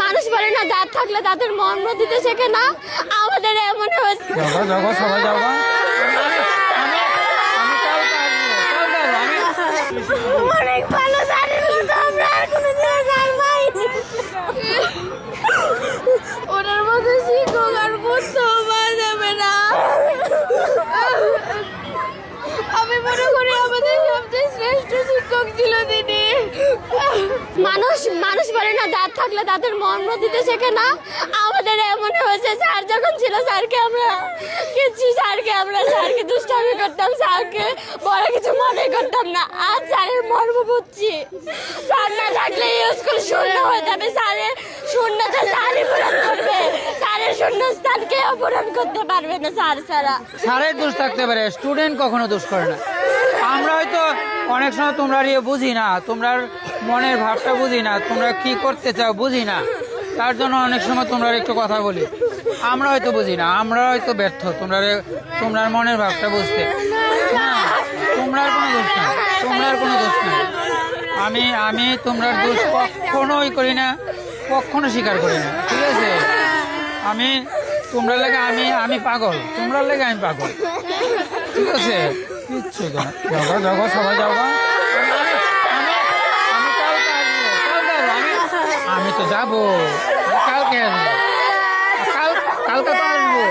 মানুষ বলে না, দাঁত থাকলে দাঁতের মর্ম দিতে শেখে না, আমাদের এমন হয়েছে। সবাই যাও অনেক ভালো জানি, কিন্তু আমরা আর কোনোদিনও যাই নাই। ওনার মতো শিক্ষক আর কোথাও পাওয়া যাবে না। আমি মনে করি আমাদের সবচেয়ে শ্রেষ্ঠ শিক্ষক ছিল তিনি। মানুষ বলে না, দাঁত থাকলে দাঁতের মর্ম দিতে শেখে না, আমাদের এমন হয়েছে। স্যার যখন ছিল, স্যারকে দুষ্টামি করতাম, স্যারকে বড় কিছু মনে করতাম না। আজ স্যারের মর্ম বুঝছি। স্যার না থাকলে এই স্কুল শূন্য হয়ে যাবে। স্যারের শূন্যতা স্যারই পূরণ করবে। স্যারের শূন্যস্থান কেউ পূরণ করতে পারবে না স্যার ছাড়া। স্যারের দোষ থাকতে পারে, স্টুডেন্ট কখনো দোষ করে না। আমরা হয়তো অনেক সময় তোমরা বুঝি না, তোমরা মনের ভাবটা বুঝি না, তোমরা কি করতে চাও বুঝি না, তার জন্য অনেক সময় তোমরা একটু কথা বলি। আমরা হয়তো বুঝি না, আমরা হয়তো ব্যর্থ তোমরা মনের ভাবটা বুঝতে। না, তোমরার কোনো দোষ নাই, আমি তোমরার দোষ কখনোই করি না, কখনো স্বীকার করি না, ঠিক আছে? তোমরা লাগে আমি পাগল, তোমরা লাগে আমি পাগল, ঠিক আছে? কিচ্ছু যাও সবাই যাও। আমি তো যাবো, কালকে আসবো, কালকে তো আসবো।